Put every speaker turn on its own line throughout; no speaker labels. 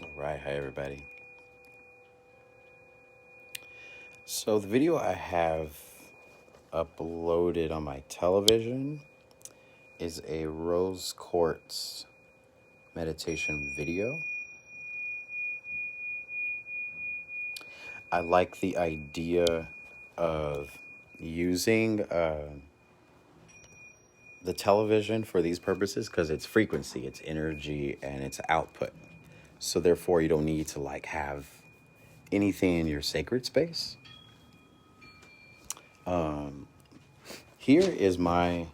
All right, hi everybody. So the video I have uploaded on my television is a rose quartz meditation video. I like the idea of using the television for these purposes because it's frequency, it's energy, and it's output. So therefore, you don't need to have anything in your sacred space. Here is my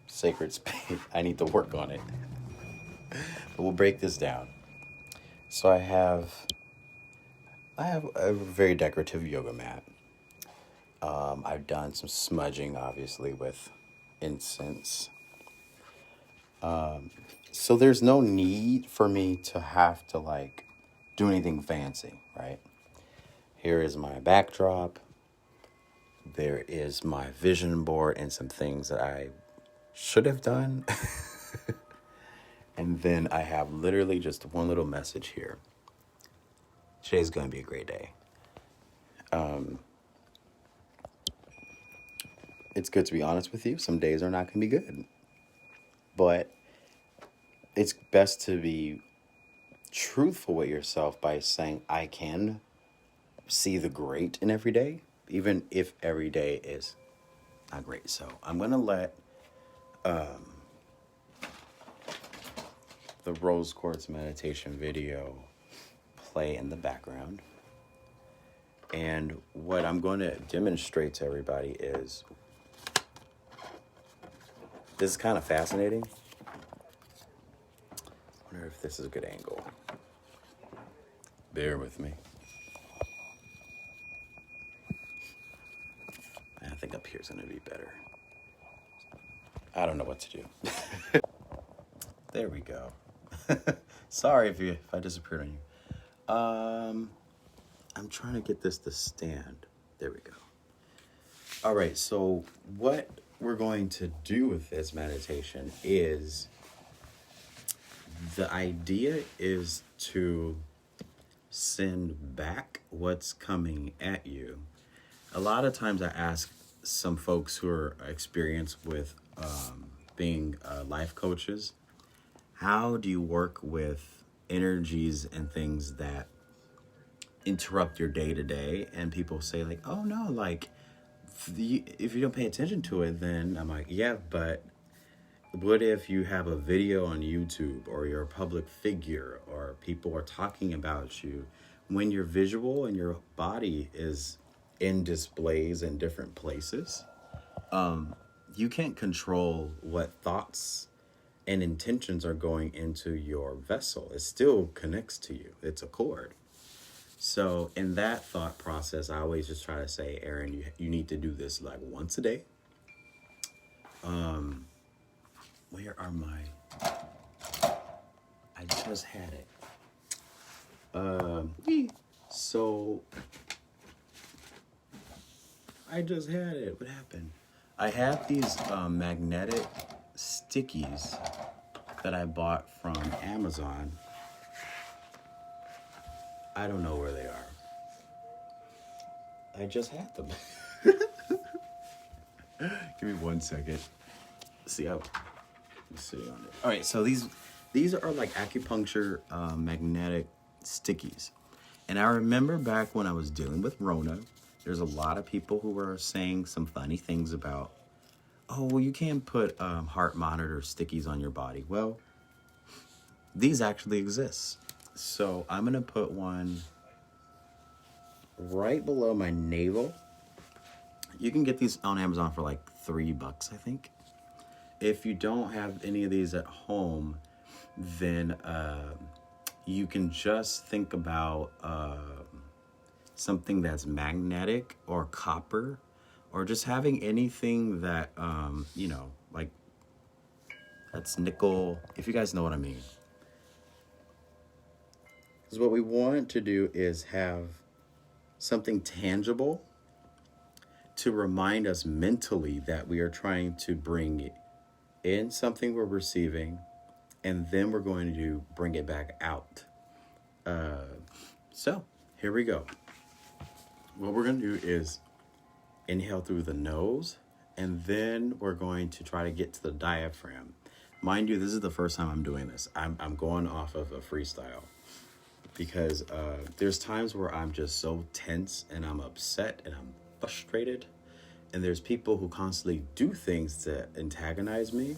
sacred space. I need to work on it. But we'll break this down. So I have a very decorative yoga mat. I've done some smudging, obviously, with incense. So there's no need for me to have to do anything fancy, right? Here is my backdrop. There is my vision board and some things that I should have done. And then I have literally just one little message here. Today's going to be a great day. It's good to be honest with you. Some days are not going to be good. But it's best to be truthful with yourself by saying, I can see the great in every day, even if every day is not great. So I'm going to let the rose quartz meditation video play in the background. And what I'm going to demonstrate to everybody is, this is kind of fascinating. I wonder if this is a good angle. Bear with me. I think up here is going to be better. I don't know what to do. There we go. Sorry if I disappeared on you. I'm trying to get this to stand. There we go. All right, so what we're going to do with this meditation is, the idea is to send back what's coming at you. A lot of times I ask some folks who are experienced with being life coaches, how do you work with energies and things that interrupt your day to day? And people say oh no, if you don't pay attention to it, then I'm like, yeah, but what if you have a video on YouTube, or you're a public figure, or people are talking about you, when your visual and your body is in displays in different places, you can't control what thoughts and intentions are going into your vessel. It still connects to you. It's a cord. So in that thought process, I always just try to say, Aaron, you need to do this once a day. Where are my... I just had it. So I just had it. What happened? I have these magnetic stickies that I bought from Amazon. I don't know where they are. I just had them. Give me 1 second. See how... Let's see on it. All right, so these are like acupuncture magnetic stickies. And I remember back when I was dealing with Rona, there's a lot of people who were saying some funny things about, oh, well, you can't put heart monitor stickies on your body. Well, these actually exist. So I'm going to put one right below my navel. You can get these on Amazon for $3, I think. If you don't have any of these at home, then you can just think about something that's magnetic or copper, or just having anything that, that's nickel, if you guys know what I mean. Because what we want to do is have something tangible to remind us mentally that we are trying to bring in something we're receiving, and then we're going to bring it back out. So here we go. What we're going to do is inhale through the nose, and then we're going to try to get to the diaphragm. Mind you, this is the first time I'm doing this. I'm going off of a freestyle because there's times where I'm just so tense and I'm upset and I'm frustrated. And there's people who constantly do things to antagonize me.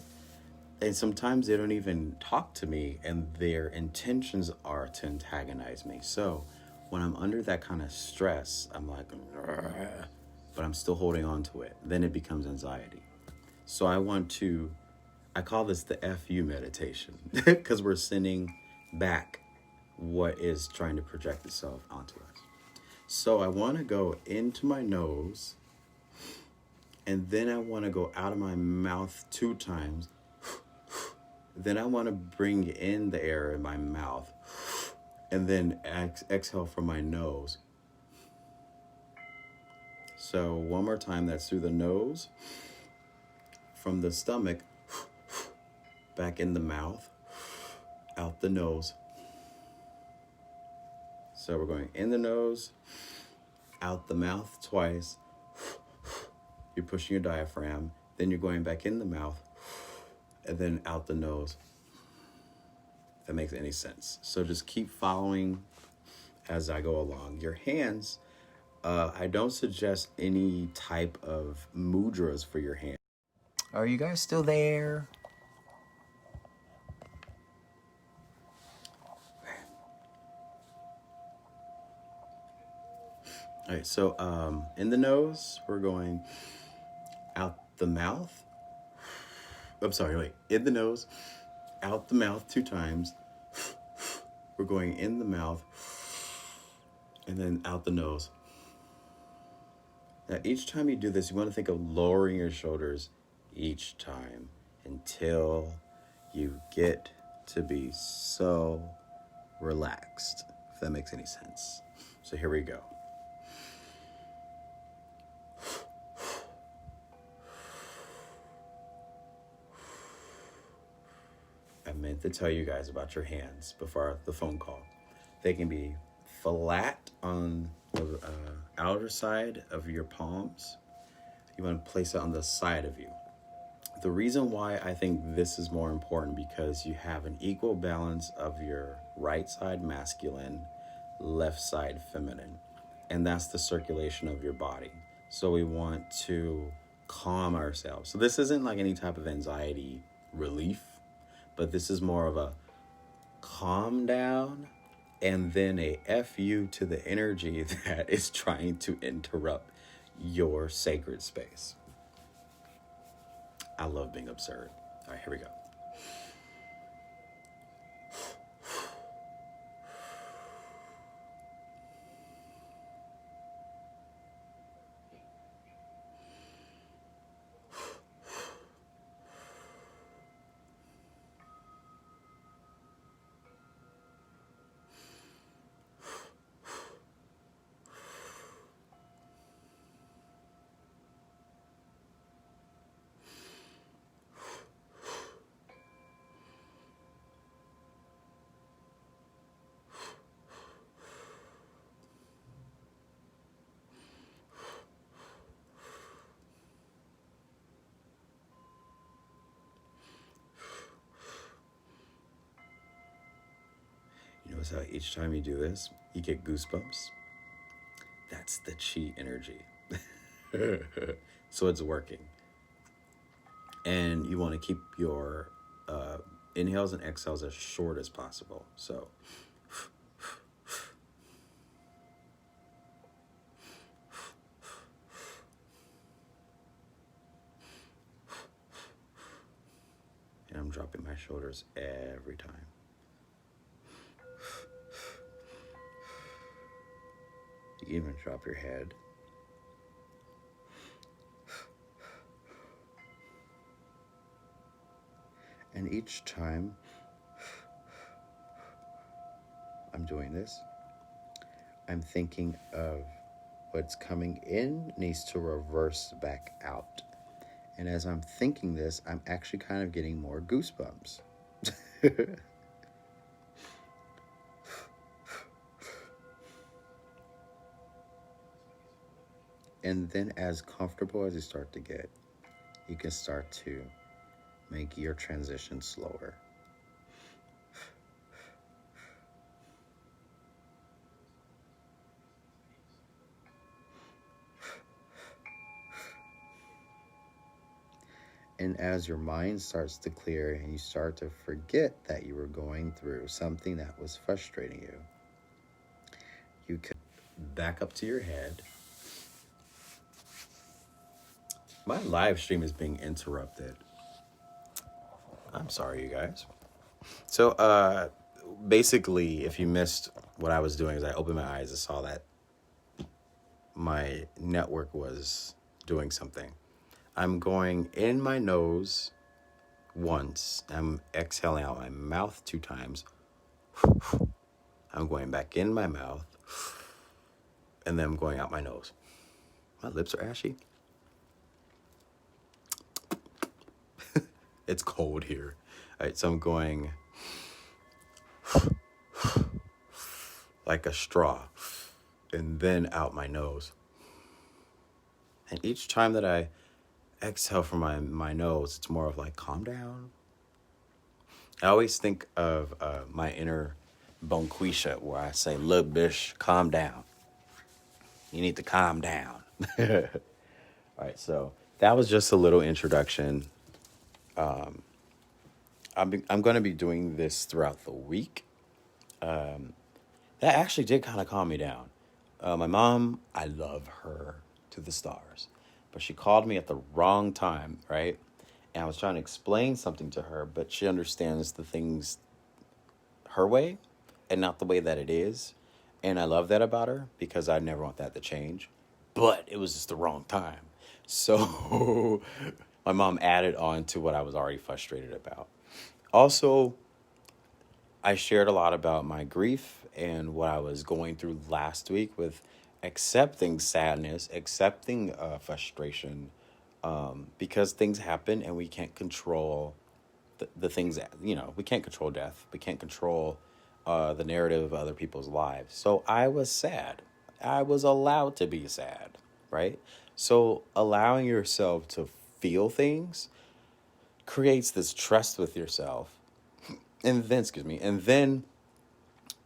And sometimes they don't even talk to me and their intentions are to antagonize me. So when I'm under that kind of stress, I'm like, "Rrr," but I'm still holding on to it. Then it becomes anxiety. So I call this the FU meditation because we're sending back what is trying to project itself onto us. So I want to go into my nose, and then I want to go out of my mouth 2 times. Then I want to bring in the air in my mouth, and then exhale from my nose. So one more time, that's through the nose, from the stomach, back in the mouth, out the nose. So we're going in the nose, out the mouth twice. You're pushing your diaphragm. Then you're going back in the mouth, and then out the nose. If that makes any sense. So just keep following as I go along. Your hands, I don't suggest any type of mudras for your hands. Are you guys still there? All right, so in the nose, we're going out the mouth. In the nose, out the mouth 2 times. We're going in the mouth and then out the nose. Now, each time you do this, you want to think of lowering your shoulders each time until you get to be so relaxed, if that makes any sense. So here we go. I meant to tell you guys about your hands before the phone call. They can be flat on the outer side of your palms. You want to place it on the side of you. The reason why I think this is more important because you have an equal balance of your right side masculine, left side feminine, and that's the circulation of your body. So we want to calm ourselves. So this isn't like any type of anxiety relief, but this is more of a calm down and then a FU to the energy that is trying to interrupt your sacred space. I love being absurd. All right, here we go. Notice how each time you do this, you get goosebumps? That's the chi energy. So it's working. And you want to keep your inhales and exhales as short as possible. So and I'm dropping my shoulders every time. You even drop your head. And each time I'm doing this, I'm thinking of what's coming in needs to reverse back out. And as I'm thinking this, I'm actually kind of getting more goosebumps. And then, as comfortable as you start to get, you can start to make your transition slower. And as your mind starts to clear and you start to forget that you were going through something that was frustrating you, you can back up to your head. My live stream is being interrupted. I'm sorry, you guys. So, basically, if you missed what I was doing, is I opened my eyes and saw that my network was doing something. I'm going in my nose once. I'm exhaling out my mouth 2 times. I'm going back in my mouth. And then I'm going out my nose. My lips are ashy. It's cold here. All right, so I'm going like a straw and then out my nose. And each time that I exhale from my nose, it's more of like, calm down. I always think of my inner Bonquisha, where I say, look, bish, calm down. You need to calm down. All right, so that was just a little introduction. I'm going to be doing this throughout the week. That actually did kind of calm me down. My mom, I love her to the stars, but she called me at the wrong time, right? And I was trying to explain something to her, but she understands the things her way and not the way that it is. And I love that about her because I never want that to change. But it was just the wrong time. So my mom added on to what I was already frustrated about. Also, I shared a lot about my grief and what I was going through last week with accepting sadness, accepting frustration, because things happen and we can't control the things that, we can't control death. We can't control the narrative of other people's lives. So I was sad. I was allowed to be sad, right? So allowing yourself to feel things creates this trust with yourself. And then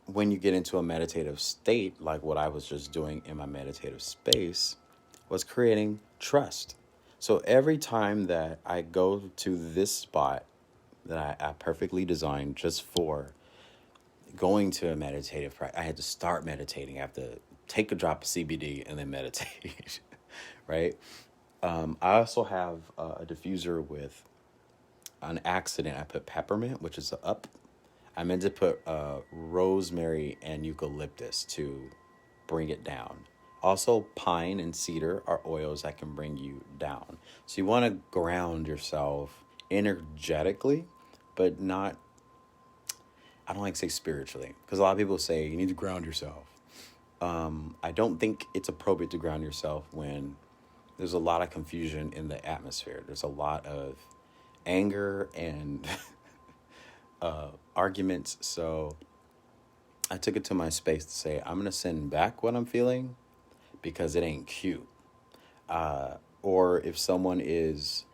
when you get into a meditative state, like what I was just doing in my meditative space, was creating trust. So every time that I go to this spot that I perfectly designed just for going to a meditative practice, I had to start meditating. I have to take a drop of CBD and then meditate, right? I also have a diffuser with, on accident, I put peppermint, which is up. I meant to put rosemary and eucalyptus to bring it down. Also, pine and cedar are oils that can bring you down. So you want to ground yourself energetically, but not, I don't like to say spiritually, because a lot of people say you need to ground yourself. I don't think it's appropriate to ground yourself when there's a lot of confusion in the atmosphere. There's a lot of anger and arguments. So I took it to my space to say, I'm going to send back what I'm feeling because it ain't cute. Or if someone is,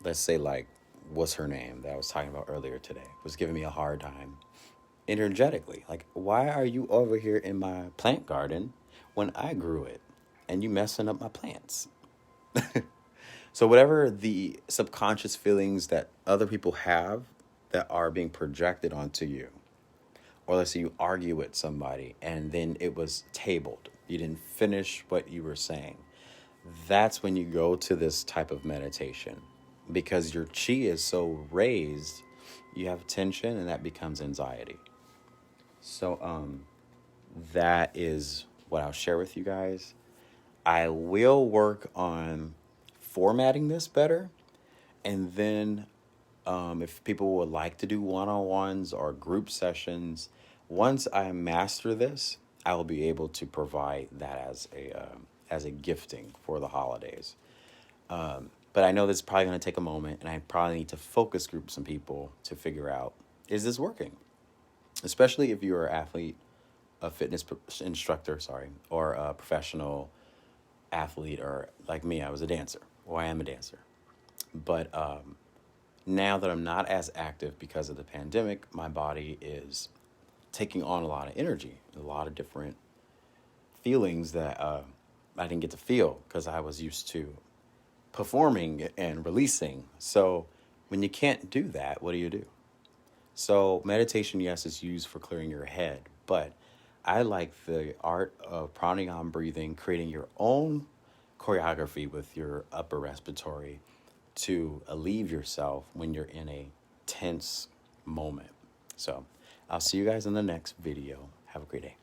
let's say, like, what's her name that I was talking about earlier today, was giving me a hard time energetically. Like, why are you over here in my plant garden when I grew it and you messing up my plants? So whatever the subconscious feelings that other people have that are being projected onto you, or let's say you argue with somebody and then it was tabled, you didn't finish what you were saying, that's when you go to this type of meditation, because your chi is so raised, you have tension, and that becomes anxiety. So that is what I'll share with you guys. I will work on formatting this better, and then if people would like to do one-on-ones or group sessions, once I master this, I will be able to provide that as a gifting for the holidays. But I know this is probably going to take a moment, and I probably need to focus group some people to figure out, is this working? Especially if you're an athlete, a fitness instructor, or a professional athlete, or like me, I was a dancer, or I am a dancer. But now that I'm not as active because of the pandemic, my body is taking on a lot of energy, a lot of different feelings that I didn't get to feel because I was used to performing and releasing. So when you can't do that, what do you do? So meditation, yes, is used for clearing your head, but I like the art of pranayama breathing, creating your own choreography with your upper respiratory to alleviate yourself when you're in a tense moment. So I'll see you guys in the next video. Have a great day.